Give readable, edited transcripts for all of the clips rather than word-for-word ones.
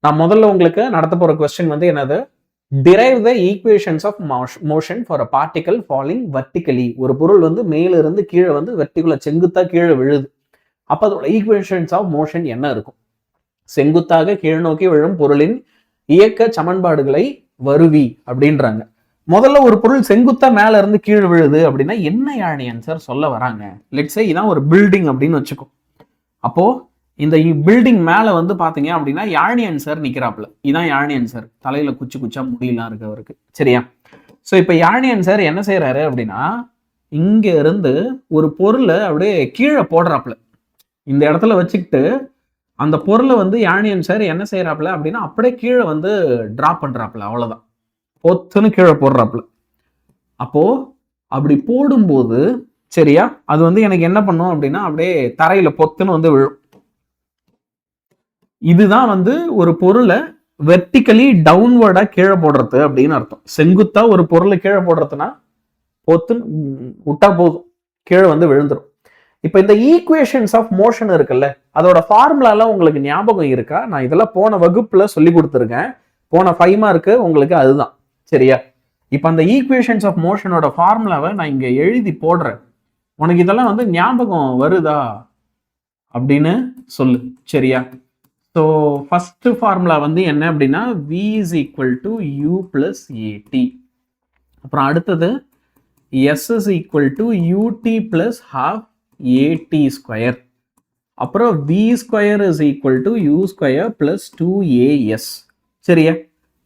நான் முதல்ல உங்களுக்கு நடத்த போற கொஸ்டின் வந்து என்னது, derive the equations of motion for a particle falling vertically. ஒரு பொருள் வந்து மேல இருந்து கீழே வந்து வெர்டிகுலா செங்குத்தா கீழே விழுது. அப்ப அதோட ஈக்குவேஷன்ஸ் ஆஃப் மோஷன் என்ன இருக்கும்? செங்குத்தாக கீழ் நோக்கி விழும் பொருளின் இயக்க சமன்பாடுகளை வருவி அப்படின்றாங்க. முதல்ல ஒரு பொருள் செங்குத்தா மேல இருந்து கீழே விழுது அப்படின்னா என்ன யாழி ஆன்சர் சொல்ல வராங்க? லெட்ஸ் சே இதான் ஒரு பில்டிங் அப்படின்னு வச்சுக்கோ. அப்போ இந்த பில்டிங் மேல வந்து பாத்தீங்க அப்படின்னா யாழ்னியன் சார் நிக்கிறாப்ல. இதான் யாழ்னியன் சார், தலையில குச்சி குச்சா முடியலாம் இருக்கு அவருக்கு, சரியா? ஸோ இப்ப யாழ்னியன் சார் என்ன செய்யறாரு அப்படின்னா, இங்க இருந்து ஒரு பொருளை அப்படியே கீழே போடுறாப்புல. இந்த இடத்துல வச்சுக்கிட்டு அந்த பொருளை வந்து யாழ்னியன் சார் என்ன செய்யறாப்புல அப்படின்னா அப்படியே கீழே வந்து டிராப் பண்றாப்புல. அவ்வளவுதான், பொத்துன்னு கீழே போடுறாப்புல. அப்போ அப்படி போடும்போது சரியா, அது வந்து எனக்கு என்ன பண்ணும் அப்படின்னா அப்படியே தரையில பொத்துன்னு வந்து விழும். இதுதான் வந்து ஒரு பொருளை வெர்டிகலி டவுன்வர்டா கீழே போடுறது அப்படின்னு அர்த்தம். செங்குத்தா ஒரு பொருளை கீழே போடுறதுன்னா பொத்துன்னு விட்டா போதும், கீழே வந்து விழுந்துடும். இப்ப இந்த ஈக்குவேஷன்ஸ் ஆஃப் மோஷன் இருக்குல்ல, அதோட ஃபார்முலாலாம் உங்களுக்கு ஞாபகம் இருக்கா? நான் இதெல்லாம் போன வகுப்புல சொல்லி கொடுத்துருக்கேன். போன 5 மார்க்கு உங்களுக்கு அதுதான், சரியா? இப்ப அந்த ஈக்குவேஷன்ஸ் ஆஃப் மோஷனோட ஃபார்முலாவை நான் இங்க எழுதி போடுறேன். உனக்கு இதெல்லாம் வந்து ஞாபகம் வருதா அப்படின்னு சொல்லு, சரியா? ஸோ ஃபர்ஸ்ட் ஃபார்முலா வந்து என்ன அப்படின்னா v is equal to u plus at. அப்புறம் அடுத்தது s is equal to ut plus half at square. அப்புறம் v square is equal to u square plus 2as. சரியா?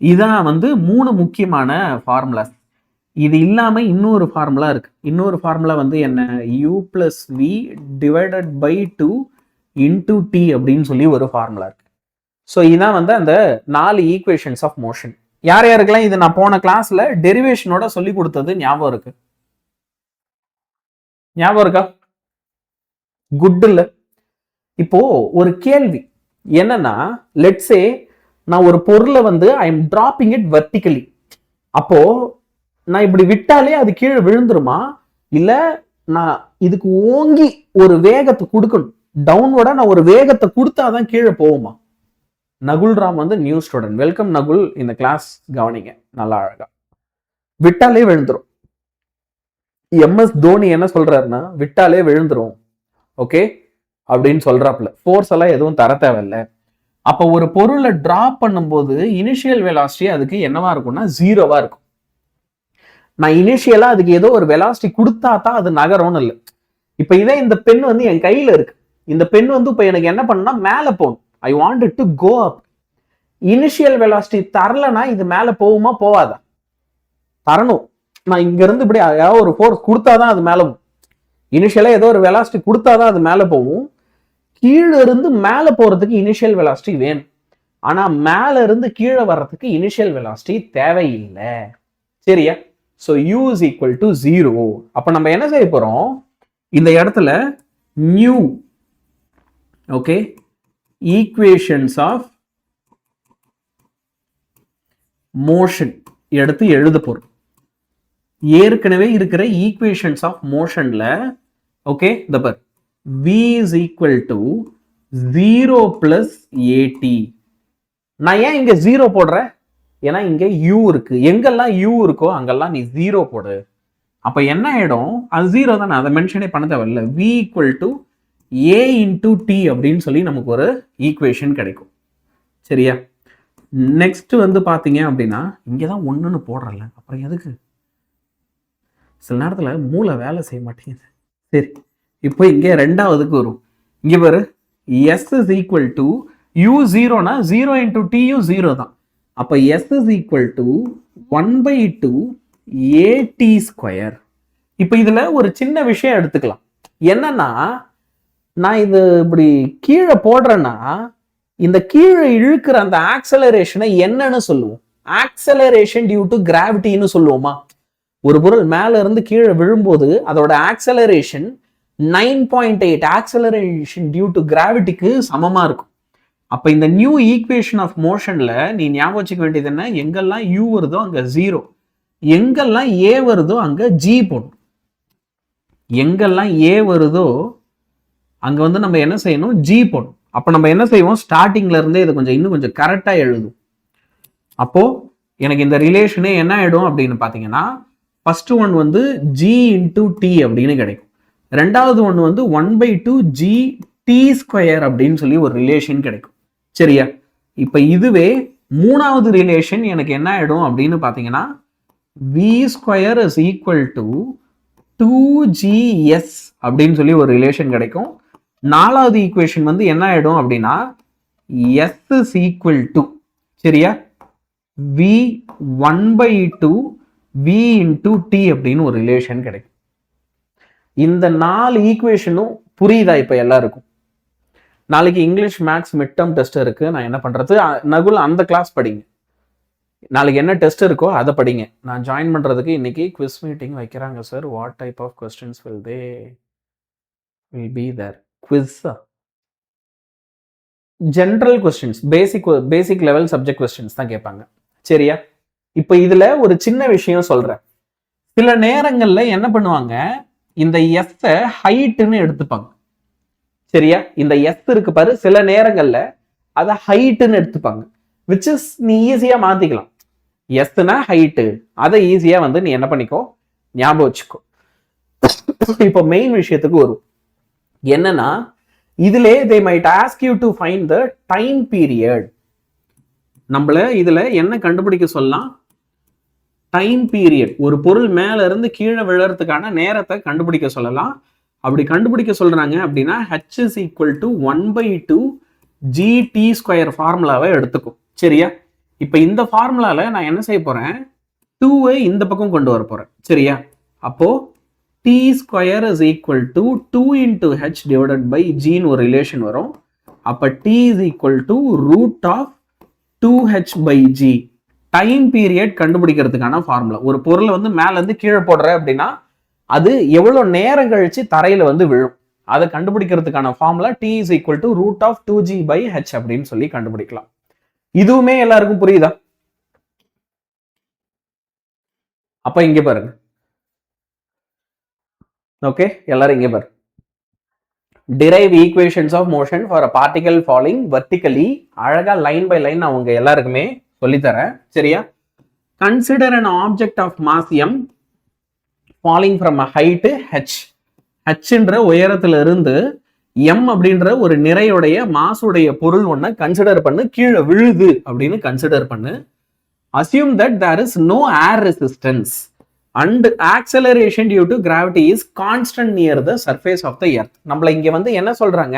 இதான் வந்து 3 முக்கியமான ஃபார்முலாஸ். இது இல்லாம இன்னொரு ஃபார்முலா இருக்கு. இன்னொரு ஃபார்முலா வந்து என்ன, u plus v divided by 2 into t அப்படின்னு சொல்லி ஒரு ஃபார்முலா இருக்கு. ஸோ இதான் வந்து அந்த 4 ஈக்குவேஷன்ஸ் ஆஃப் மோஷன். யார் யாருக்கெல்லாம் இது நான் போன கிளாஸ்ல டெரிவேஷனோட சொல்லி கொடுத்தது ஞாபகம் இருக்கு? ஞாபகம் இருக்கா? குட் இல்ல? இப்போ ஒரு கேள்வி என்னன்னா, லெட்ஸ் சே நான் ஒரு பொருளை வந்து I am dropping it vertically. அப்போ நான் இப்படி விட்டாலே அது கீழே விழுந்துருமா, இல்ல நான் இதுக்கு ஓங்கி ஒரு வேகத்தை கொடுக்கணும், டவுன்வர்டா நான் ஒரு வேகத்தை கொடுத்தாதான் கீழே போகுமா? நகுல் ராம் வந்து நியூ ஸ்டூடெண்ட், வெல்கம் நகுல், இந்த கிளாஸ் கவனிங்க நல்லா அழகா. விட்டாலே விழுந்துரும். எம்எஸ் தோனி என்ன சொல்றாருன்னா விட்டாலே விழுந்துரும், ஓகே அப்படின்னு சொல்றாப்புல. ஃபோர்ஸ் எல்லாம் எதுவும் தர தேவையில்லை. அப்ப ஒரு பொருளை டிராப் பண்ணும்போது இனிஷியல் வெலாசிட்டி அதுக்கு என்னவா இருக்கும்னா 0வா இருக்கும். நான் இனிஷியலா அதுக்கு ஏதோ ஒரு வெலாசிட்டி கொடுத்தா தான் அது நகரும்னு இல்லை. இப்ப இதே இந்த பென் வந்து என் கையில இருக்கு. இந்த பென் வந்து இப்ப எனக்கு என்ன பண்ணா மேல போகணும். I want it to go up. Initial velocity தரலனா இது மேல போகுமா போவாதா? தரணும். நான் இங்க இருந்து இப்படி ஏதாவது ஒரு ஃபோர்ஸ் கொடுத்தாதான் அது மேல போகும். இனிஷியலா ஏதோ ஒரு வெலாசிட்டி கொடுத்தாதான் அது மேல போகும். கீழே இருந்து மேல போறதுக்கு இனிஷியல் வெலாசிட்டி வேணும். ஆனா மேல இருந்து கீழே வர்றதுக்கு இனிஷியல் வெலாசிட்டி தேவையில்லை, சரியா? So u is equal to 0. அப்ப நம்ம என்ன செய்ய போறோம், இந்த இடத்துல new okay equations of motion எடுத்து எழுத போறோம். ஏற்கனவே இருக்கிற ஈக்குவேஷன்ஸ் ஆஃப் மோஷன்ல ஓகே இந்த பார் v is equal to 0 plus at. நான் ஏன் இங்க 0 போடுறேன், ஏன்னா இங்க u இருக்கு. எங்கெல்லாம் u இருக்கோ அங்கெல்லாம் நீ 0 போடு. அப்ப என்ன ஆயிடும், அது 0 தானே, அதை மென்ஷனே பண்ண தேவையில்லை. v equal to a into t அப்படின்னு சொல்லி நமக்கு ஒரு ஈக்குவேஷன் கிடைக்கும், சரியா? நெக்ஸ்ட் வந்து பாத்தீங்க அப்படின்னா இங்கதான் 1ன்னு போடுறல, அப்புறம் எதுக்கு? சில நேரத்துல மூளை வேலை செய்ய மாட்டேங்குது. சரி, இப்போ இங்க ரெண்டாவதுக்கு வரும். இங்க பாரு s is equal to u 0னா 0 into t u 0 தான். அப்ப s is equal to 1/2 at square. இப்ப இதுல ஒரு சின்ன விஷயம் எடுத்துக்கலாம். என்னன்னா, நான் இது இப்படி கீழே போடுறேன்னா இந்த கீழே இழுக்கிற அந்த ஆக்சலரேஷனை என்னன்னு சொல்லுவோம்? ஆக்சலரேஷன் டியூ டு கிராவிட்டின்னு சொல்லுவோமா? ஒரு பொருள் மேல இருந்து கீழே விழும்போது அதோட ஆக்சலரேஷன் 9.8 ஆக்சலரேஷன் டியூ டு கிராவிட்டிக்கு சமமா இருக்கும். அப்ப இந்த நியூ ஈக்குவேஷன் ஆஃப் மோஷன்ல நீ ஞாபகம் வச்சுக்க வேண்டியது என்ன, எங்கெல்லாம் u வருதோ அங்க 0, எங்கெல்லாம் a வருதோ அங்க g போடணும். எங்கெல்லாம் a வருதோ அங்க வந்து நம்ம என்ன செய்யணும், g போடணும். அப்போ நம்ம என்ன செய்வோம், ஸ்டார்டிங்ல இருந்தே இதை இன்னும் கொஞ்சம் கரெக்டா எழுதும். அப்போ எனக்கு இந்த ரிலேஷனே என்ன ஆயிடும் அப்படின்னு பாத்தீங்கன்னா, ஃபர்ஸ்ட் ஒன் வந்து g இன்டூ டி அப்படின்னு கிடைக்கும். ரெண்டாவது ஒன்று வந்து 1/2 g t ஸ்கொயர் அப்படின்னு சொல்லி ஒரு ரிலேஷன் கிடைக்கும். சரியா? இப்ப இதுவே மூணாவது ரிலேஷன் எனக்கு என்ன ஆயிடும் அப்படின்னு பாத்தீங்கன்னா, v square is equal to 2gs அப்படின்னு சொல்லி ஒரு ரிலேஷன் கிடைக்கும். நாலாவது ஈக்குவேஷன் வந்து என்ன ஆயிடும் அப்படின்னா, s இஸ் ஈக்குவல் டு, சரியா, v 1/2 v இன்டூ டி அப்படின்னு ஒரு ரிலேஷன் கிடைக்கும். இந்த 4 ஈக்குவேஷனும் புரியுதா இப்ப எல்லாருக்கும்? நாளைக்கு English maths mid term test இருக்கு. நான் என்ன பண்றது, நகுல் அந்த கிளாஸ் படிங்க. நாளைக்கு என்ன டெஸ்ட் இருக்கோ அதை படிங்க. நான் ஜாயின் பண்றதுக்கு இன்னைக்கு குவிஸ் மீட்டிங் வைக்கிறாங்க sir. What type of questions will be there? Quiz, general questions, basic level subject questions தான் கேட்பாங்க. சரியா? இப்ப இதுல ஒரு சின்ன விஷயம் சொல்றேன். சில நேரங்கள்ல என்ன பண்ணுவாங்க, இந்த எஸ் ஹைட்னு எடுத்துப்பாங்க. சரியா? இந்த எஸ் இருக்கு பாரு, சில நேரங்கள்ல அதை ஹைட்னு எடுத்துப்பாங்க. விச் இஸ் நீ ஈஸியா மாத்திக்கலாம். எஸ்னா ஹைட்டு, அதை ஈஸியா வந்து நீ என்ன பண்ணிக்கோ, ஞாபகம் வச்சுக்கோ. இப்போ மெயின் விஷயத்துக்கு வரும். என்னன்னா, இதுல they might ask you to find the time period. நம்மள இதுல என்ன கண்டுபிடிக்க சொல்லலாம்? Time period. ஒரு பொருள் மேல இருந்து கீழே விழறதுக்கான நேரத்தை கண்டுபிடிக்க சொல்லலாம். அப்படி கண்டுபிடிக்க சொல்றாங்க அப்படின்னா h is equal to 1/2 gt square ஃபார்முலாவை எடுத்துக்கும். சரியா? இப்ப இந்த ஃபார்முலால நான் என்ன செய்ய போறேன், 2 இந்த பக்கம் கொண்டு வர போறேன். சரியா? அப்போ t square is equal to 2 into h divided by g ஒரு ரிலேஷன் வரும். அப்ப t is equal to root of 2h by g. Time period கண்டுபிடிக்கிறதுக்கான ஃபார்முலா. ஒரு பொருளை வந்து மேல இருந்து கீழே போடுற அப்படின்னா அது எவ்வளவு நேரம் கழிச்சு தரையில வந்து விழும், அதை கண்டுபிடிக்கிறதுக்கான formula t is equal to root of 2g by h அப்படின்னு சொல்லி கண்டுபிடிக்கலாம். இதுவுமே எல்லாருக்கும் புரியுதா? அப்ப இங்க பாருங்க. ஓகே, எல்லாரும் இங்க பாருங்க. derive equations of motion for a particle falling vertically. அழகா லைன் பை லைன் நான் உங்க எல்லாருக்குமே சொல்லித்தரேன். சரியா? consider an object of mass m falling from a height h. ஹெச்ன்ற உயரத்துல இருந்து m அப்படின்ற ஒரு நிறையுடைய மாசுடைய பொருள் ஒன்ன கன்சிடர் பண்ணு, கீழே விழுது அப்படின்னு கன்சிடர் பண்ணு. assume that there is no air resistance and acceleration due to gravity is constant near the surface of the earth. நம்மள இங்க வந்து என்ன சொல்றாங்க,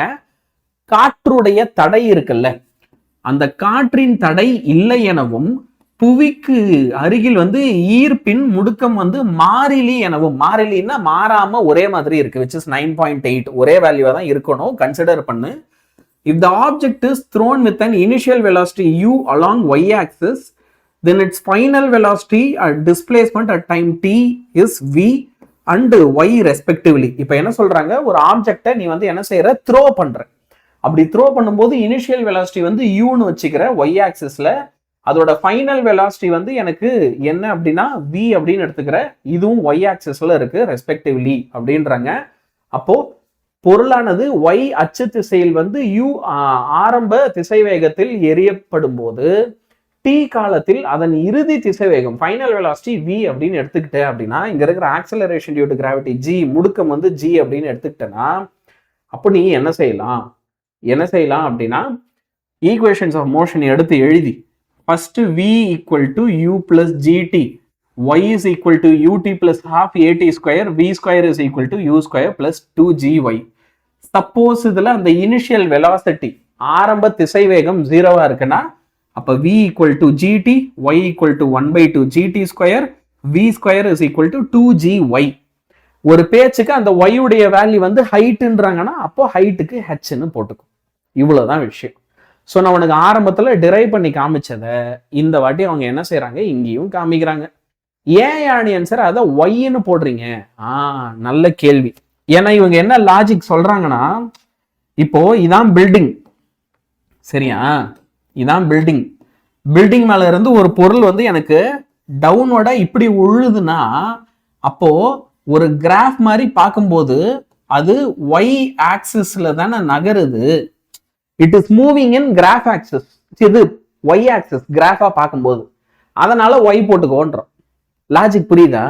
காற்றுடைய தடை இருக்குல்ல, அந்த காற்றின் தடை இல்லை எனவும் புவிக்கு அருகில் வந்து ஈர்ப்பின் முடுக்கம் வந்து மாறிலி எனவும், மாறிலின்னா மாறாம ஒரே மாதிரி இருக்கு, which is 9.8, ஒரே வேல்யூவா தான் இருக்கணும், கன்சிடர் பண்ணு. if the object is thrown with an initial velocity u along y axis, then its final velocity or displacement at time t is v and y respectively. இப்போ என்ன சொல்றாங்க, ஒரு ஆப்ஜெக்டை நீ வந்து என்ன செய்யற, த்ரோ பண்ற. அப்படி த்ரோ பண்ணும்போது இனிஷியல் வெலாசிட்டி வந்து யூன்னு வச்சுக்கிற y ஆக்சிஸ்ல, அதோட ஃபைனல் வெலாசிட்டி வந்து எனக்கு என்ன அப்படின்னா v அப்படின்னு எடுத்துக்கிற, இதுவும் y ஆக்சிஸ்ல இருக்கு ரெஸ்பெக்டிவ்லி அப்படின்றாங்க. அப்போ பொருளானது y அச்சு திசையில் வந்து u ஆரம்ப திசை வேகத்தில் எரியப்படும் போது t காலத்தில் அதன் இறுதி திசை வேகம் ஃபைனல் வெலாசிட்டி v அப்படின்னு எடுத்துக்கிட்டேன் அப்படின்னா, இங்க இருக்கிற acceleration due to gravity g, முடுக்கம் வந்து g அப்படின்னு எடுத்துக்கிட்டேன்னா, அப்போ நீ என்ன செய்யலாம் அப்படின்னா, ஈக்குவேஷன்ஸ் ஆஃப் மோஷன் எடுத்து எழுதி first v equal to u plus gt, y is equal to ut plus half at square, v square is equal to u square plus 2gy. Suppose இதுல அந்த இனிஷியல் வெலாசிட்டி ஆரம்ப திசை வேகம் 0வா இருக்குன்னா, அப்ப v equal to gt, y equal to 1/2 gt square, v square is equal to 2gy. ஒரு பேச்சுக்கு அந்த y உடைய வேல்யூ வந்து ஹைட்ன்றாங்கன்னா, அப்போ ஹைட்டுக்கு ஹெச்ன்னு போட்டுக்கும். இவ்வளவுதான் விஷயம். ஸோ நான் உனக்கு ஆரம்பத்துல டிரைவ் பண்ணி காமிச்சதை இந்த வாட்டி அவங்க என்ன செய்யறாங்க, இங்கேயும் காமிக்கிறாங்க. ஏன் ஆன்சர் அதை ஒய்ன்னு போடுறீங்க? நல்ல கேள்வி. ஏன்னா இவங்க என்ன லாஜிக் சொல்றாங்கன்னா, இப்போ இதான் பில்டிங், சரியா, இதான் பில்டிங் மேல இருந்து ஒரு பொருள் வந்து எனக்கு டவுனோட இப்படி உழுதுன்னா, அப்போ ஒரு கிராஃப் மாதிரி பார்க்கும்போது அது ஒய் ஆக்சிஸ்ல தானே நகருது. It is moving in graph axis, இது ஒய் ஆக்சிஸ் கிராஃபா பார்க்கும்போது, அதனால ஒய் போட்டுக்கோன்றோம். லாஜிக் புரியுதா?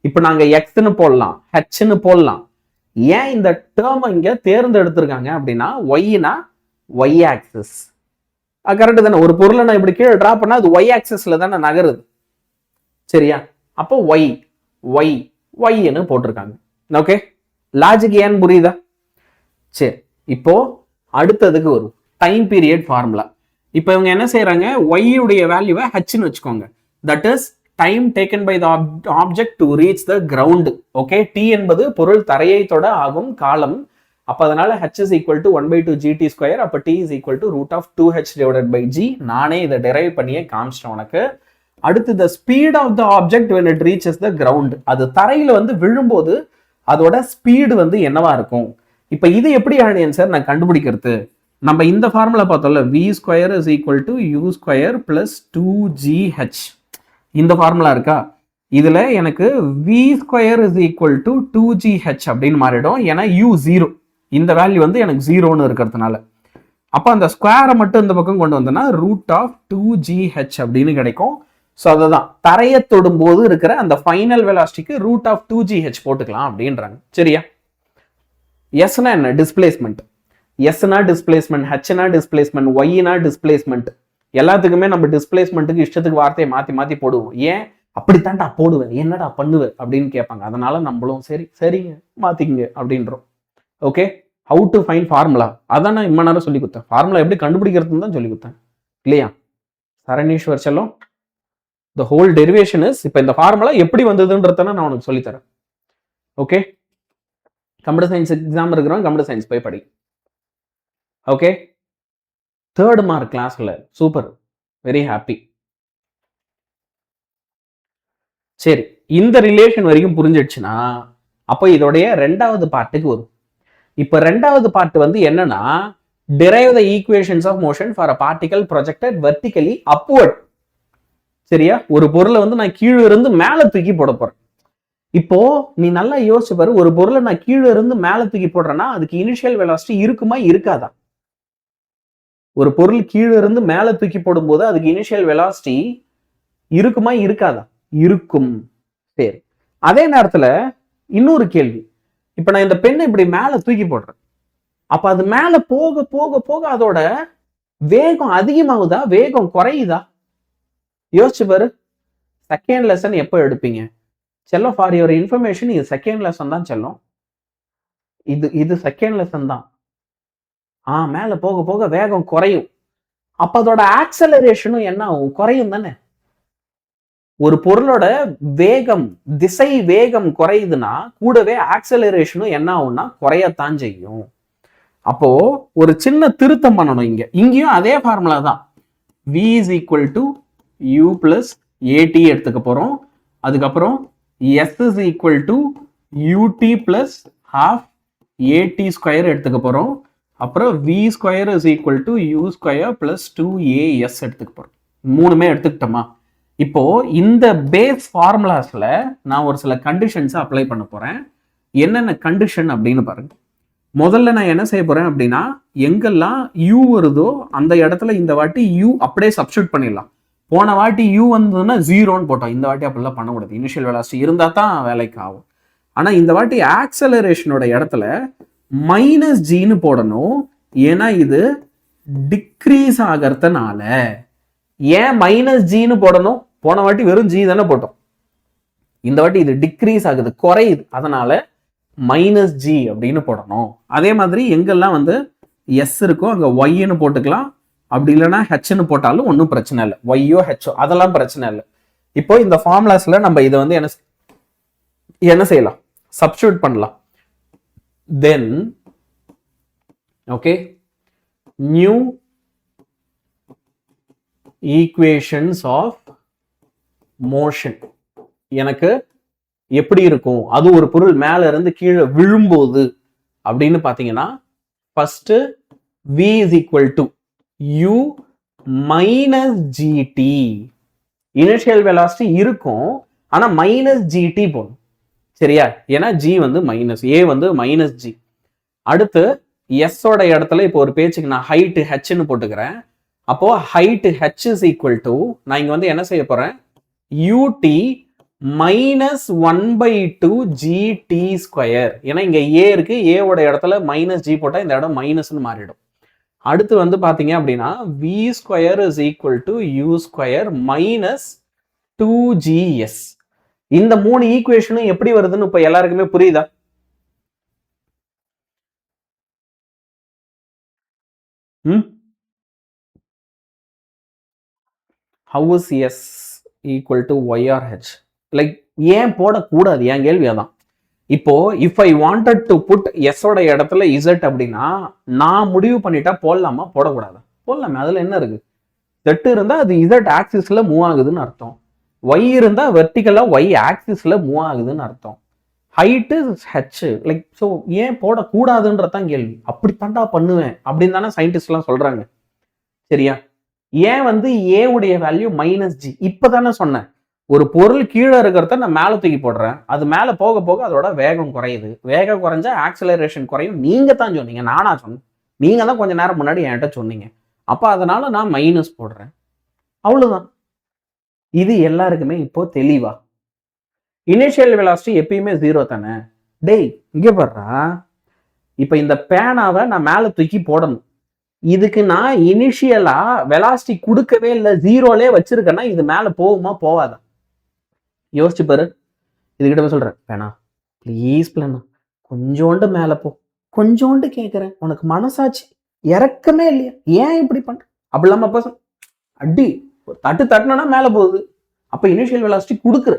இப்ப நாங்க எக்ஸ்ன்னு போடலாம், ஹெச்ன்னு போடலாம். ஏன் இந்த டேர்ம் இங்க தேர்ந்தெடுத்திருக்காங்க அப்படின்னா ஒய்னா ஒய் ஆக்சிஸ். கரெக்ட் தானே? ஒரு பொருளை நான் இப்படி கீழே டிரா பண்ணா அது ஒய் ஆக்சிஸ்ல தானே நகருது, சரியா? அப்போ ஒய் ஒய் ஒய்ன்னு போட்டிருக்காங்க. ஓகே, லாஜிக் ஏன்னு புரியுதா? சரி, இப்போ அடுத்ததுக்கு வரும் டைம் பீரியட் ஃபார்முலா. இப்போ இவங்க என்ன செய்யறாங்க, ஒய் உடைய வேல்யூவை ஹெச்னு வச்சுக்கோங்க. That is time taken by the object to reach the ground. Okay, T என்பது பொருள் தரையை தொட ஆகும் காலம். அப்ப அதனால h is equal to 1/2 gt square. அப்ப t is equal to root of 2h divided by g. நானே இதை டெரைவ் பண்ணியே காமிச்சிட்டேன் உனக்கு. அடுத்து the speed of the object when it reaches the ground. அது தரையில வந்து விழும்போது அதோட ஸ்பீடு வந்து என்னவா இருக்கும்? இப்ப இது எப்படி ஆன்சர் நான் கண்டுபிடிக்கிறது? நம்ம இந்த ஃபார்முலா பார்த்தோம்ல, v square is equal to u square plus 2gh. இந்த ஃபார்முலா இருக்கா? இதுல எனக்கு v square is equal to 2gh அப்படின்னு மாறிடும். ஏன்னா u 0, இந்த வேல்யூ வந்து எனக்கு 0ன்னு இருக்கிறதுனால. அப்ப அந்த ஸ்கொயரை மட்டும் இந்த பக்கம் கொண்டு வந்தோம்னா ரூட் ஆஃப் 2gh அப்படின்னு கிடைக்கும். ஸோ அதுதான் தரையை தொடும் போது இருக்கிற அந்த ஃபைனல் வெலாசிட்டிக்கு ரூட் ஆஃப் 2gh போட்டுக்கலாம் அப்படின்றாங்க, சரியா? எஸ்னா என்ன? டிஸ்பிளேஸ்மெண்ட். எஸ்னா டிஸ்பிளேஸ்மெண்ட், ஹெச்னா டிஸ்பிளேஸ்மெண்ட், ஒய்னா டிஸ்பிளேஸ்மெண்ட். எல்லாத்துக்குமே நம்ம டிஸ்பிளேஸ்மெண்ட்டுக்கு இஷ்டத்துக்கு வார்த்தையை மாத்தி மாத்தி போடுவோம். ஏன்? அப்படித்தான்டா போடுவேன், என்னடா பண்ணுவேன் அப்படின்னு கேட்பாங்க. அதனால நம்மளும் சரி சரிங்க மாத்திங்க அப்படின்றோம். Okay, how to find formula, அதான் நான் இம்மா நேரம் சொல்லி கொடுத்தேன். ஃபார்முலா எப்படி கண்டுபிடிக்கிறதுன்னு தான் சொல்லி கொடுத்தேன் இல்லையா? சரணீஸ்வர் செல்லம், the whole derivation is, இப்போ இந்த ஃபார்முலா எப்படி வந்ததுன்றத நான் உனக்கு சொல்லித்தரேன். ஓகே, கம்ப்யூட்டர் சயின்ஸ் எக்ஸாம் இருக்கிறோம், கம்ப்யூட்டர் சயின்ஸ் போய் படி. ஓகே, 3rd மார்க் கிளாஸ்ல சூப்பர், வெரி ஹாப்பி. சரி, இந்த ரிலேஷன் வரைக்கும் புரிஞ்சிடுச்சுன்னா அப்போ இதோடைய 2வது பார்ட்டுக்கு வரும். இப்போ 2வது பார்ட் வந்து என்னன்னா, derive the equations of motion for a particle projected vertically upward. சரியா? ஒரு பொருளை வந்து நான் கீழே இருந்து மேல தூக்கி போட போறேன். இப்போ நீ நல்லா யோசிச்சு பாரு, ஒரு பொருளை நான் கீழே இருந்து மேல தூக்கி போடுறேன்னா அதுக்கு இனிஷியல் வெலாசிட்டி இருக்குமா இருக்காதா? ஒரு பொருள் கீழே இருந்து மேல தூக்கி போடும்போது அதுக்கு இனிஷியல் வெலாசிட்டி இருக்குமா இருக்காதா? இருக்கும். சரி, அதே நேரத்துல இன்னொரு கேள்வி, இப்ப நான் இந்த பெண்ணை இப்படி மேல தூக்கி போடுறேன். அப்ப அது மேல போக போக போக அதோட வேகம் அதிகமாகுதா வேகம் குறையுதா? யோசிச்சு பாரு. செகண்ட் லெசன் எப்போ எடுப்பீங்க செல்லம்? ஃபார் யுவர் இன்ஃபர்மேஷன் இது செகண்ட் லெசன் தான் செல்லம். இது செகண்ட் லெசன் தான். மேல போக போக வேகம் குறையும். அப்ப அதோட ஆக்சலரேஷனும் என்ன ஆகும்? குறையும் தானே. ஒரு பொருளோட வேகம், திசை வேகம் குறையுதுன்னா கூடவே ஆக்சலரேஷனும் என்ன ஆகும்னா குறையத்தான் செய்யும். அப்போ ஒரு சின்ன திருத்தம் பண்ணணும். இங்கேயும் அதே ஃபார்முலா தான். v is equal to u plus at எடுத்துக்க போறோம். அதுக்கப்புறம் s is equal to ut plus half at square எடுத்துக்க போறோம். அப்புறம் v square is equal to u square plus 2as எடுத்துக்க போறோம். மூணுமே எடுத்துக்கிட்டோமா? இப்போ இந்த பேஸ் ஃபார்முலாஸ்ல நான் ஒரு சில கண்டிஷன்ஸ் அப்ளை பண்ண போறேன். என்னென்ன கண்டிஷன் அப்படின்னு பாருங்க. முதல்ல நான் என்ன செய்ய போறேன் அப்படின்னா, எங்கெல்லாம் u வருதோ அந்த இடத்துல இந்த வாட்டி u அப்படியே சப்ஸ்டியூட் பண்ணிடலாம். போன வாட்டி u வந்ததுன்னா 0ன்னு போட்டோம். இந்த வாட்டி அப்படிலாம் பண்ணக்கூடாது. இனிஷியல் வெலாசிட்டி இருந்தா தான் வேலைக்கு ஆகும். ஆனா இந்த வாட்டி ஆக்சலரேஷனோட இடத்துல -gன்னு போடணும். ஏன்னா இது டிக்ரீஸ் ஆகிறதுனால. ஏன் -gன்னு போடணும்? போன வாட்டி வெறும் g தானே போட்டோம். இந்த வாட்டி இது டிக்ரீஸ் ஆகுது, குறையுது. அதனால -g அப்படின்னு போடணும். அதே மாதிரி எங்கெல்லாம் வந்து s இருக்கோ அங்க yன்னு போட்டுக்கலாம். அப்படி இல்லைன்னா ஹெச்ன்னு போட்டாலும் ஒன்றும் பிரச்சனை இல்லை. ஒய்யோ ஹெச்சோ அதெல்லாம் பிரச்சனை இல்லை. இப்போ இந்த ஃபார்முலாஸ்ல நம்ம இதை வந்து என்ன செய்யலாம்? சப்ஸ்டியூட் பண்ணலாம். Then okay, new equations of motion எனக்கு எப்படி இருக்கும், அது ஒரு பொருள் மேல இருந்து கீழே விழும்போது அப்படின்னு பாத்தீங்கன்னா, first v is equal to u minus gt. Initial velocity இருக்கும், ஆனா -gt போடும். சரியா? ஏன்னா g வந்து மைனஸ், a வந்து -g. அடுத்து எஸ்ஸோட இடத்துல இப்போ ஒரு பேச்சுக்கு நான் ஹைட் ஹெச்னு போட்டுக்கிறேன். அப்போ height H is equal to, நான் இங்க வந்து என்ன செய்ய போறேன், யூடி மைனஸ் 1/2 ஜிடி ஸ்கொயர். ஏன்னா இங்க ஏ இருக்கு, ஏவோட இடத்துல மைனஸ் ஜி போட்டா இந்த இடம் மைனஸ்னு மாறிடும். அடுத்து வந்து பாத்தீங்க அப்படின்னா V square is equal to U square minus 2GS. இந்த 3 ஈக்குவேஷனும் எப்படி வருதுன்னு இப்ப எல்லாருக்குமே புரியுதா? How is S equal to Y or H? Like ஏன் போடக்கூடாது, என் கேள்வி அதான். இப்போ if I wanted to put S ஓட இடத்துல இசட் அப்படின்னா நான் முடிவு பண்ணிட்டா போடலாமா போடக்கூடாது? போடலாமே, அதுல என்ன இருக்கு? செட் இருந்தா அது இசட் ஆக்சிஸ்ல மூவ் ஆகுதுன்னு அர்த்தம், ஒய் இருந்தா வெர்டிகலா ஒய் ஆக்சிஸ்ல மூவ் ஆகுதுன்னு அர்த்தம். ஹைட் ஹெச், லைக் ஸோ ஏன் போடக்கூடாதுன்றதான் கேள்வி. அப்படி தாண்டா பண்ணுவேன் அப்படின்னு தானே சயின்டிஸ்ட் எல்லாம் சொல்றாங்க. சரியா? ஏன் வந்து ஏ உடைய வேல்யூ மைனஸ் ஜி? இப்பதானே சொன்னேன், ஒரு பொருள் கீழே இருக்கிறத நான் மேலே தூக்கி போடுறேன், அது மேலே போக போக அதோட வேகம் குறையுது, வேகம் குறைஞ்சா ஆக்சலரேஷன் குறையும். நீங்க தான் சொன்னீங்க, நானா சொன்னேன்? நீங்க தான் கொஞ்ச நேரம் முன்னாடி என்கிட்ட சொன்னீங்க. அப்ப அதனால நான் மைனஸ் போடுறேன், அவ்வளவுதான். இது எல்லாருக்குமே இப்போ தெளிவா? இனிஷியல் வெலாசிட்டி எப்பயுமே 0 தானே. டேய் இங்க பாடுறா, இப்ப இந்த பேனாவை நான் மேல தூக்கி போடணும், இதுக்கு நான் இனிஷியலா வெலாசிட்டி கொடுக்கவே இல்லை, 0லே வச்சிருக்கேன்னா இது மேல போகுமா போவாதா? யோசிச்சு பாரு. இதுகிட்ட போய் சொல்றேன், பேனா ப்ளீஸ் பேனா கொஞ்சோண்டு மேல போ, கொஞ்சோண்டு கேட்கிறேன், உனக்கு மனசாச்சு இறக்கமே இல்லையா, ஏன் இப்படி பண்ற? அப்படி இல்லாம அப்ப அடி தட்டு தட்டுனா மேல போகுது, அப்ப இனிஷியல் வெலாசிட்டி கொடுக்குற,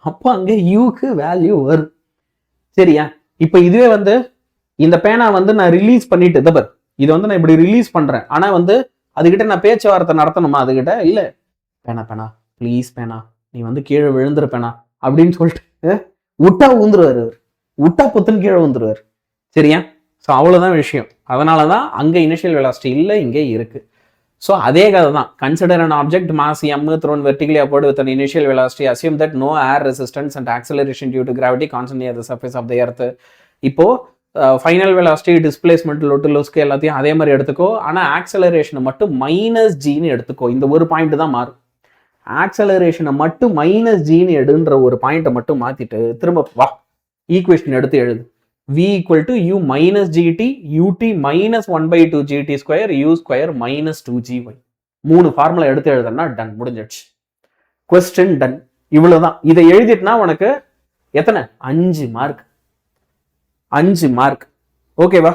அப்போ அங்க யூக்கு வேல்யூ வரும். சரியா? இப்ப இதுவே வந்து இந்த பேனா வந்து நான் ரிலீஸ் பண்ணிட்டு தப்பர், இதை வந்து நான் இப்படி ரிலீஸ் பண்றேன், ஆனா வந்து அதுகிட்ட நான் பேச்சுவார்த்தை நடத்தணுமா? அதுகிட்ட இல்ல, பேனா பேனா ப்ளீஸ் பேனா நீ வந்து கீழே விழுந்துரு பேனா அப்படின்னு சொல்லிட்டு விட்டா ஊந்துருவாரு, விட்டா பொத்துன்னு கீழே ஊந்துருவாரு. சரியா? ஸோ அவ்வளவுதான் விஷயம். அதனாலதான் அங்க இனிஷியல் வெலாசிட்டி இல்லை, இங்கே இருக்கு. ஸோ அதே கதை தான். Consider an object mass m thrown vertically upward with an initial velocity. Assume that no air resistance and acceleration due to gravity constant near the surface of the earth. இப்போ final velocity, displacement, லொட்டு லோஸ்க்கு எல்லாத்தையும் அதே மாதிரி எடுத்துக்கோ, ஆனால் ஆக்சலரேஷனை மட்டும் minus ஜின்னு எடுத்துக்கோ. இந்த ஒரு பாயிண்ட் தான் மாறும். ஆக்சலரேஷனை மட்டும் மைனஸ் ஜின்னு எடுன்ற ஒரு பாயிண்ட்டை மட்டும் மாத்திட்டு திரும்ப வா ஈக்குவேஷன் எடுத்து எழுது. V equal to U minus GT, UT minus 1/2 GT square, U square minus 2GY. 3 formula எடுத்து எழுதுனா டன், முடிஞ்சிடுச்சு. Question done. இவ்வளவுதான். இதை எழுதிட்டுனா உனக்கு எத்தனை? 5 மார்க். 5 மார்க். ஓகேவா?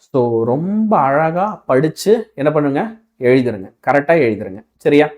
ஸோ ரொம்ப அழகா படிச்சு என்ன பண்ணுங்க, எழுதிருங்க, கரெக்டா எழுதிருங்க. சரியா?